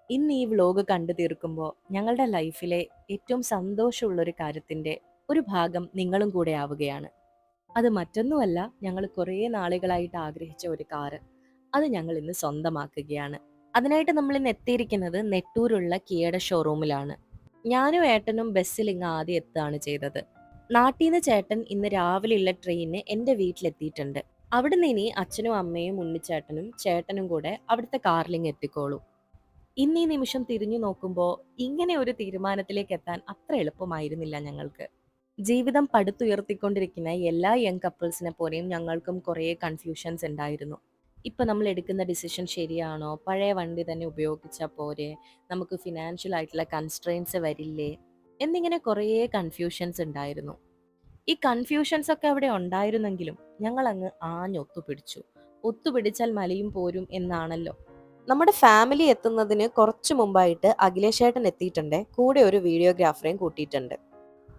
ഇന്ന് ഈ വ്ലോഗ് കണ്ടു തീർക്കുമ്പോൾ ഞങ്ങളുടെ ലൈഫിലെ ഏറ്റവും സന്തോഷമുള്ള ഒരു കാര്യത്തിന്റെ ഒരു ഭാഗം നിങ്ങളും കൂടെ ആവുകയാണ്. അത് മറ്റൊന്നുമല്ല, ഞങ്ങൾ കുറേ നാളുകളായിട്ട് ആഗ്രഹിച്ച ഒരു കാറ്. അത് ഞങ്ങൾ ഇന്ന് സ്വന്തമാക്കുകയാണ്. അതിനായിട്ട് നമ്മൾ ഇന്ന് എത്തിയിരിക്കുന്നത് നെട്ടൂരുള്ള കിയയുടെ ഷോറൂമിലാണ്. ഞാനും ഏട്ടനും ബസ്സിൽ ഇങ്ങ് ആദ്യം എത്തുകയാണ് ചെയ്തത്. നാട്ടിൽ നിന്ന് ചേട്ടൻ ഇന്ന് രാവിലെയുള്ള ട്രെയിനിന് എൻ്റെ വീട്ടിലെത്തിയിട്ടുണ്ട്. അവിടുന്ന് ഇനി അച്ഛനും അമ്മയും ഉണ്ണിച്ചേട്ടനും ചേട്ടനും കൂടെ അവിടുത്തെ കാറിലിങ് എത്തിക്കോളൂ. ഇന്ന് ഈ നിമിഷം തിരിഞ്ഞു നോക്കുമ്പോൾ ഇങ്ങനെ ഒരു തീരുമാനത്തിലേക്ക് എത്താൻ അത്ര എളുപ്പമായിരുന്നില്ല ഞങ്ങൾക്ക്. ജീവിതം പടുത്തുയർത്തിക്കൊണ്ടിരിക്കുന്ന എല്ലാ യങ് കപ്പിൾസിനെ പോലെയും ഞങ്ങൾക്കും കുറേ കൺഫ്യൂഷൻസ് ഉണ്ടായിരുന്നു. ഇപ്പൊ നമ്മൾ എടുക്കുന്ന ഡിസിഷൻ ശരിയാണോ? പഴയ വണ്ടി തന്നെ ഉപയോഗിച്ചാൽ പോരെ? നമുക്ക് ഫിനാൻഷ്യൽ ആയിട്ടുള്ള കൺസ്ട്രെയിൻസ് വരില്ലേ? എന്നിങ്ങനെ കുറേ കൺഫ്യൂഷൻസ് ഉണ്ടായിരുന്നു. ഈ കൺഫ്യൂഷൻസ് ഒക്കെ അവിടെ ഉണ്ടായിരുന്നെങ്കിലും ഞങ്ങൾ അങ്ങ് ആഞ്ഞൊത്തുപിടിച്ചു. ഒത്തുപിടിച്ചാൽ മലയും പോരും എന്നാണല്ലോ. നമ്മുടെ ഫാമിലി എത്തുന്നതിന് കുറച്ചു മുമ്പായിട്ട് അഖിലേഷ് ഏട്ടൻ എത്തിയിട്ടുണ്ട്. കൂടെ ഒരു വീഡിയോഗ്രാഫറെയും കൂട്ടിയിട്ടുണ്ട്.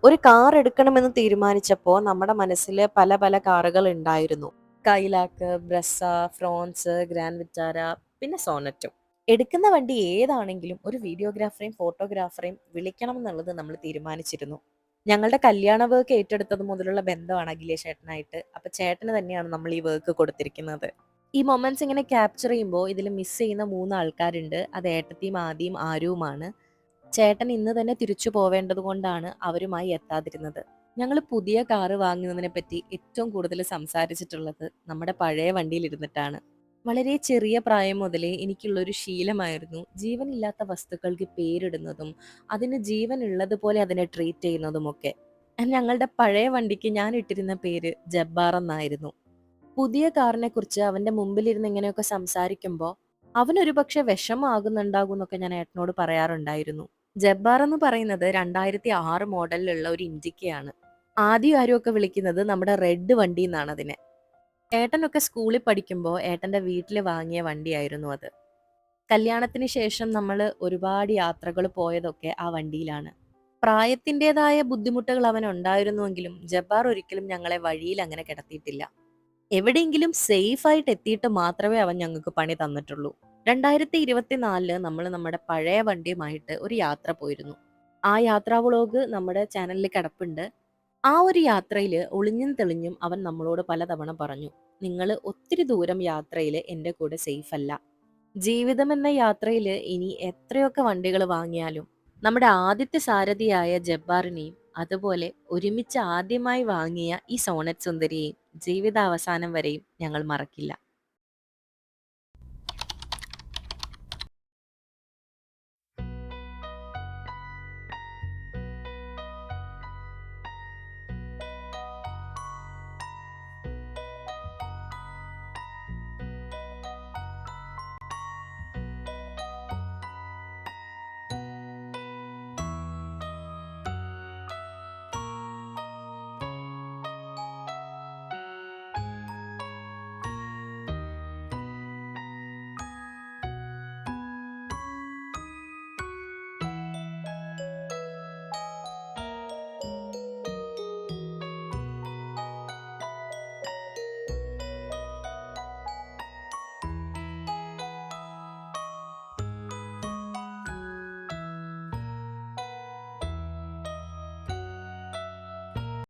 ഒരു കാർ എടുക്കണമെന്ന് തീരുമാനിച്ചപ്പോൾ നമ്മുടെ മനസ്സിൽ പല പല കാറുകൾ ഉണ്ടായിരുന്നു. Kylaq, Brezza, Fronx, grand Vitara, പിന്നെ സോനറ്റും. എടുക്കുന്ന വണ്ടി ഏതാണെങ്കിലും ഒരു വീഡിയോഗ്രാഫറെയും ഫോട്ടോഗ്രാഫറെയും വിളിക്കണം എന്നുള്ളത് നമ്മൾ തീരുമാനിച്ചിരുന്നു. ഞങ്ങളുടെ കല്യാണ വർക്ക് ഏറ്റെടുത്തത് മുതലുള്ള ബന്ധമാണ് അഖിലേഷ് ചേട്ടനായിട്ട്. അപ്പൊ ചേട്ടന് തന്നെയാണ് നമ്മൾ ഈ വർക്ക് കൊടുത്തിരിക്കുന്നത്. ഈ മൊമെന്റ്സ് ഇങ്ങനെ ക്യാപ്ചർ ചെയ്യുമ്പോൾ ഇതിൽ മിസ് ചെയ്യുന്ന 3 ആൾക്കാരുണ്ട്. അത് ഏട്ടത്തിയും ആദിയും ആരുവുമാണ്. ചേട്ടൻ ഇന്ന് തന്നെ തിരിച്ചു പോവേണ്ടത് കൊണ്ടാണ് അവരുമായി എത്താതിരുന്നത്. ഞങ്ങൾ പുതിയ കാറ് വാങ്ങുന്നതിനെ പറ്റി ഏറ്റവും കൂടുതൽ സംസാരിച്ചിട്ടുള്ളത് നമ്മുടെ പഴയ വണ്ടിയിൽ ഇരുന്നിട്ടാണ്. വളരെ ചെറിയ പ്രായം മുതലേ എനിക്കുള്ളൊരു ശീലമായിരുന്നു ജീവനില്ലാത്ത വസ്തുക്കൾക്ക് പേരിടുന്നതും അതിന് ജീവൻ ഉള്ളതുപോലെ അതിനെ ട്രീറ്റ് ചെയ്യുന്നതുമൊക്കെ. ഞങ്ങളുടെ പഴയ വണ്ടിക്ക് ഞാൻ ഇട്ടിരുന്ന പേര് ജബ്ബാർ എന്നായിരുന്നു. പുതിയ കാറിനെ കുറിച്ച് അവന്റെ മുമ്പിലിരുന്ന് ഇങ്ങനെയൊക്കെ സംസാരിക്കുമ്പോൾ അവനൊരു പക്ഷെ വിഷമാകുന്നുണ്ടാകും എന്നൊക്കെ ഞാൻ ഏട്ടനോട് പറയാറുണ്ടായിരുന്നു. ജബ്ബാർ എന്ന് പറയുന്നത് 2006 മോഡലിലുള്ള ഒരു ഇൻഡിക്കയാണ്. ആദ്യം ആരും ഒക്കെ വിളിക്കുന്നത് നമ്മുടെ റെഡ് വണ്ടി എന്നാണ് അതിനെ. ഏട്ടനൊക്കെ സ്കൂളിൽ പഠിക്കുമ്പോൾ ഏട്ടന്റെ വീട്ടിൽ വാങ്ങിയ വണ്ടിയായിരുന്നു അത്. കല്യാണത്തിന് ശേഷം നമ്മൾ ഒരുപാട് യാത്രകൾ പോയതൊക്കെ ആ വണ്ടിയിലാണ്. പ്രായത്തിൻ്റെതായ ബുദ്ധിമുട്ടുകൾ അവൻ ഉണ്ടായിരുന്നുവെങ്കിലും ജബ്ബാർ ഒരിക്കലും ഞങ്ങളെ വഴിയിൽ അങ്ങനെ കിടത്തിയിട്ടില്ല. എവിടെയെങ്കിലും സേഫ് ആയിട്ട് എത്തിയിട്ട് മാത്രമേ അവൻ ഞങ്ങൾക്ക് പണി തന്നിട്ടുള്ളൂ. 2024 നമ്മൾ നമ്മുടെ പഴയ വണ്ടിയുമായിട്ട് ഒരു യാത്ര പോയിരുന്നു. ആ യാത്രാ വ്ളോഗ് നമ്മുടെ ചാനലിൽ കിടപ്പുണ്ട്. ആ ഒരു യാത്രയിൽ ഒളിഞ്ഞും തെളിഞ്ഞും അവൻ നമ്മളോട് പലതവണ പറഞ്ഞു, നിങ്ങൾ ഒത്തിരി ദൂരം യാത്രയിൽ എൻ്റെ കൂടെ സേഫ് അല്ല. ജീവിതം എന്ന യാത്രയിൽ ഇനി എത്രയൊക്കെ വണ്ടികൾ വാങ്ങിയാലും നമ്മുടെ ആദ്യത്തെ സാരഥിയായ ജബ്ബാറിനെയും അതുപോലെ ഒരുമിച്ച് ആദ്യമായി വാങ്ങിയ ഈ സോണറ്റ് സുന്ദരിയെയും ജീവിതാവസാനം വരെയും ഞങ്ങൾ മറക്കില്ല.